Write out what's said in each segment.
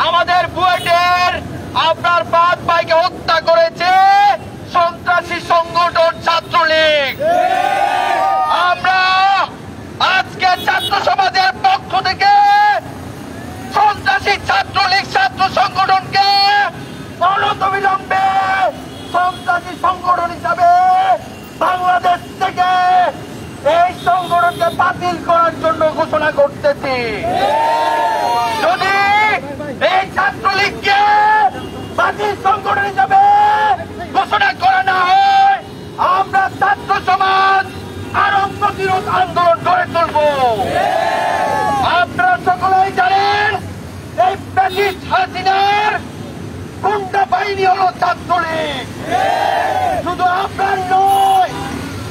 আমাদের বুয়েটের আপনার 5 ভাইকে হত্যা করেছে সন্ত্রাসী সংগঠন ছাত্রলীগ। আমরা আজকে ছাত্র সমাজের পক্ষ থেকে সন্ত্রাসী ছাত্রলীগ ছাত্র সংগঠনকে অনতিবিলম্বে সন্ত্রাসী সংগঠন হিসাবে বাংলাদেশ থেকে এই সংগঠনকে বাতিল করার জন্য ঘোষণা করতেছি। যদি এই ছাত্রলীগকে বাতিল সংগঠন হিসাবে ঘোষণা করা না হয়, আমরা ছাত্র সমাজ আরো প্রতিরোধ আন্দোলন গড়ে তুলব। আপনারা সকলেই জানেন এই ফ্যাসিস্ট হাসিনার গুন্ডা বাহিনী হলো ছাত্রলীগ। শুধু আপনার নয়,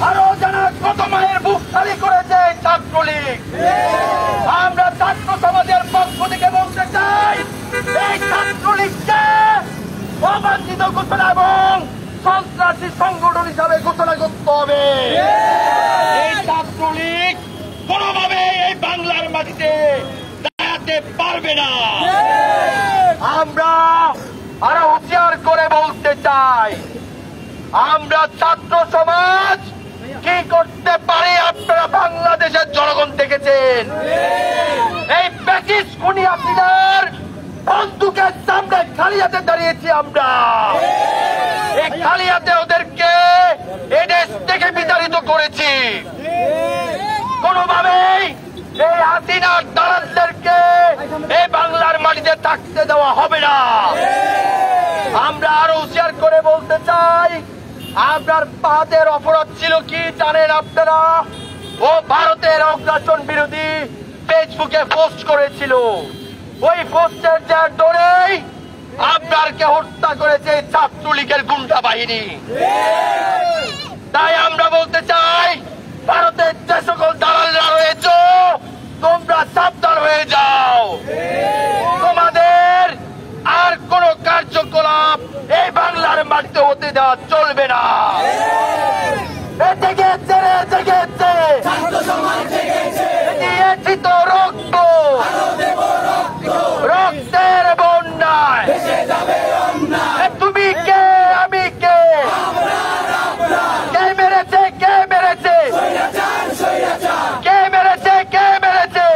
আরো যারা কত মায়ের বুক খালি করেছে ছাত্রলীগ। আমরা ছাত্র সমাজের পক্ষ থেকে বলতে চাই, এই ছাত্রলীগকে অবাঞ্ছিত ঘোষণা এবং সন্ত্রাসী সংগঠন হিসাবে ঘোষণা করতে হবে। এই ছাত্রলীগ কোনোভাবে এই বাংলার মাটিতে দাঁড়াতে পারবে না। আমরা আরো হুঁশিয়ার করে বলতে চাই, আমরা ছাত্র সমাজ কি করতে পারি আপনারা বাংলাদেশের জনগণ দেখেছেন। এই ফ্যাসিস্ট খুনি হাসিনার বন্দুকের সামনে খালি হাতে দাঁড়িয়েছি আমরা। এই খালি হাতে ওদেরকে এদেশ থেকে বিতাড়িত করেছি। কোনোভাবেই এই হাসিনার দালালদেরকে এই বাংলার মাটিতে থাকতে দেওয়া হবে না। আমরা আরো হুঁশিয়ার করে বলতে চাই, আপনার পাহাদের অপরাধ ছিল কি জানেন আপনারা? ও ভারতের অগ্রাসন বিরোধী ফেসবুকে পোস্ট করেছিল। ওই পোস্টের যার ডরেই আপনারকে হত্যা করেছে ছাত্রলীগের গুন্ডা বাহিনী। তাই আমরা বলতে চাই, ভারতের যে সকল দালালরা রয়েছে তোমরা সাবধান হয়ে যাও। তোমাদের আর কোন কার্যকলাপ এই বাংলার মাটিতে হতে দেওয়া চলবে না। দিয়েছি তো রক্ত, রক্তের বন্যায়। তুমি কে, আমি কে? কে মেরেছে, কে মেরেছে? কে মেরেছে, কে মেরেছে?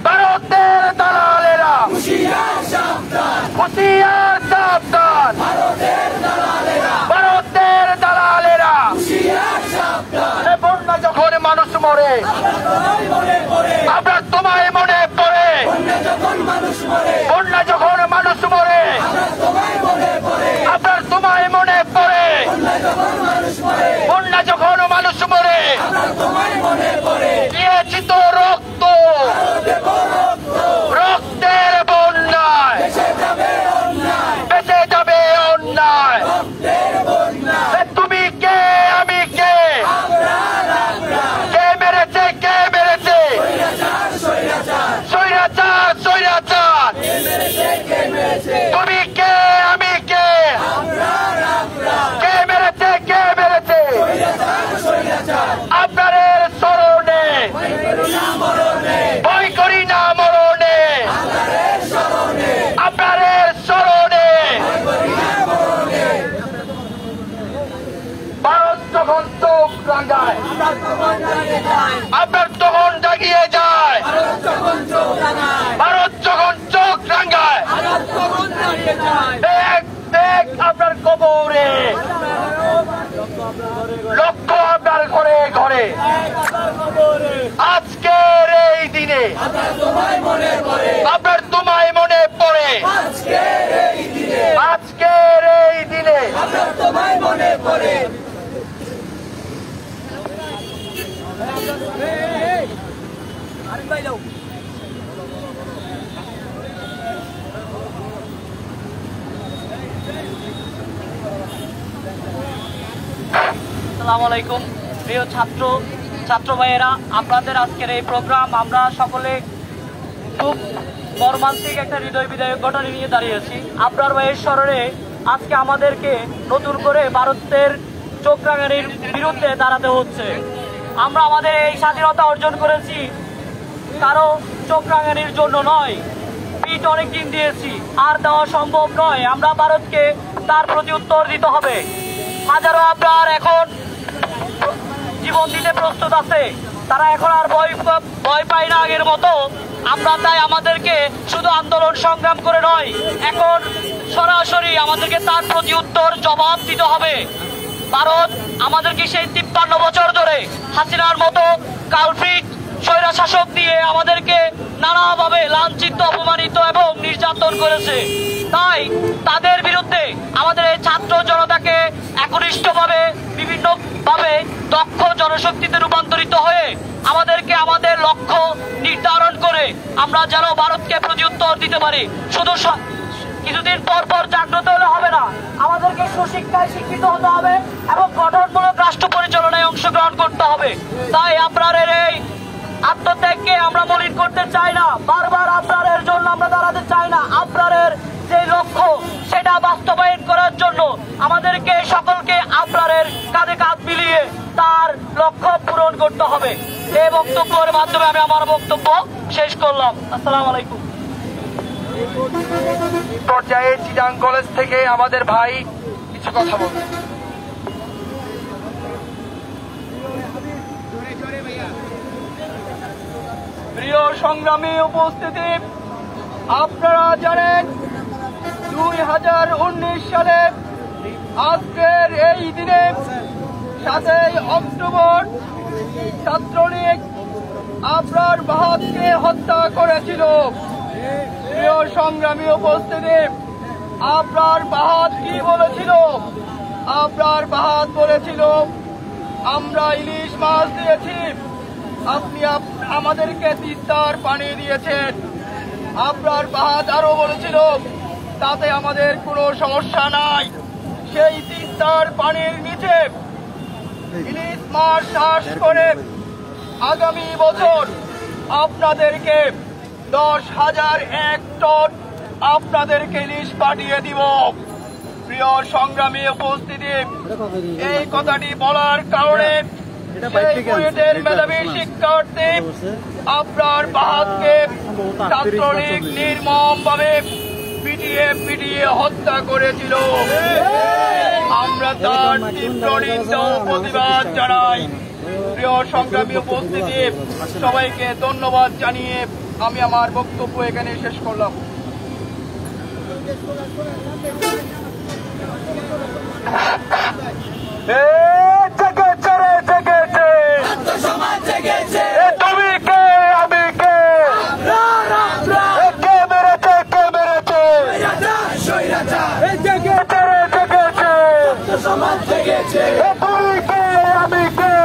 ভারতের দালালেরা হুঁশিয়ার সাবধান। ভারতের দালালেরা বন্যা যখন মানুষ মরে, আপনার তোমায় মনে পড়ে। বন্যা যখন মানুষ মরে, আপনার তোমায় মনে পড়ে। বন্যা যখন মানুষ মরে, দিয়েছি তো রক্ত, রক্তের বন্যায় বেঁচে যাবে অন্যায়। তুমি কে, আমি কে? কে মেরেছে, কে মেরেছে? স্বৈরাচার, স্বৈরাচার। তুমি কে, আমি কে? কে মেরেছে, কে মেরেছে? আপনাদের স্মরণে ভয় করি না মরণে। আপনাদের স্মরণে ভারত যখন চোখ রাঙায়, আপনার তখন জাগিয়ে যায়। ভারত যখন চোখ রাঙায়, আপনার কবরে লক্ষ্য, আপনার ঘরে ঘরে। আজকের এই দিনে আপনার তোমায় মনে পড়ে। আজকের এই দিনে আপনার তোমায় মনে পড়ে। আসসালামু আলাইকুম প্রিয় ছাত্র ভাইয়েরা, আপনাদের আজকের এই প্রোগ্রাম আমরা সকলে খুব মর্মান্তিক একটা হৃদয় বিদায়ক ঘটনা নিয়ে দাঁড়িয়েছি। আপনার ভাইয়ের স্মরণে আজকে আমাদেরকে নতুন করে ভারতের চোখ রাঙানির বিরুদ্ধে দাঁড়াতে হচ্ছে। আমরা আমাদের এই স্বাধীনতা অর্জন করেছি কারো চোখ রাঙানির জন্য নয়, 20 ইট অনেক দিন দিয়েছি, আর দেওয়া সম্ভব নয়। আমরা ভারতকে তার প্রতি উত্তর দিতে হবে। হাজারো আবরার এখন জীবন দিতে প্রস্তুত আছে, তারা এখন আর ভয় পায় না আগের মতো। আমরা তাই আমাদেরকে শুধু আন্দোলন সংগ্রাম করে নয়, এখন সরাসরি আমাদেরকে তার প্রতি উত্তর জবাব দিতে হবে। ভারত আমাদেরকে সেই 53 বছর ধরে হাসিনার মতো কালপ্রিট স্বৈরা শাসক দিয়ে আমাদেরকে নানাভাবে লাঞ্ছিত, অপমানিত এবং নির্যাতন করেছে। তাই তাদের বিরুদ্ধে আমাদের এই ছাত্র জনতাকে একনিষ্ঠভাবে বিভিন্নভাবে দক্ষ জনশক্তিতে রূপান্তরিত হয়ে আমাদেরকে আমাদের লক্ষ্য নির্ধারণ করে আমরা যেন ভারতকে প্রত্যুত্তর দিতে পারি। শুধু কিছুদিন পর পর জাগ্রত হলে হবে না, আমাদেরকে সুশিক্ষায় শিক্ষিত হতে হবে এবং গঠনমূলক রাষ্ট্র পরিচালনায় অংশগ্রহণ করতে হবে। তাই আপনাদের এই আত্মত্যাগকে আমরা মলিন করতে চাই না, বারবার আপনাদের জন্য আমরা দাঁড়াতে চাই না। আপনাদের যে লক্ষ্য সেটা বাস্তবায়ন করার জন্য আমাদেরকে সকলকে আপনাদের কাঁধে কাঁধ মিলিয়ে তার লক্ষ্য পূরণ করতে হবে। এই বক্তব্যের মাধ্যমে আমি আমার বক্তব্য শেষ করলাম। আসসালামু আলাইকুম। পর্যায়ে চিটাং কলেজ থেকে আমাদের ভাই কিছু কথা বলবেন। প্রিয় সংগ্রামী উপস্থিতি, আপনারা জানেন 2019 সালে আজকের এই দিনে 7 অক্টোবর ছাত্রলীগ আবরার বাহাদকে হত্যা করেছিল। প্রিয় সংগ্রামী উপস্থিতি, আবরার বাহাদ কি বলেছিল? আবরার বাহাদ বলেছিল, আমরা ইলিশ মাছ দিয়েছি, আপনি আমাদেরকে তিস্তার পানি দিয়েছেন। আবরার বাহাদ আরো বলেছিল, তাতে আমাদের কোনো সমস্যা নাই, সেই তিস্তার পানির নিচে ইলিশ মাছ চাষ করে আগামী বছর আপনাদেরকে 10,001 টন আপনাদেরকে ইলিশ পাঠিয়ে দিব। প্রিয় সংগ্রামী উপস্থিতি, এই কথাটি বলার কারণে মেধাবী শিক্ষার্থী আবরার বাহাদকে ছাত্রলীগ নির্মমভাবে পিটিয়ে হত্যা করেছিল। আমরা তার তীব্র নিন্দা ও প্রতিবাদ জানাই। প্রিয় সংগ্রামী উপস্থিতি, সবাইকে ধন্যবাদ জানিয়ে আমি আমার বক্তব্য এখানে শেষ করলাম। তুমি কে, আমি কে, কে মেরেছে, কে মেরেছে, তুমি কে, আমি কে,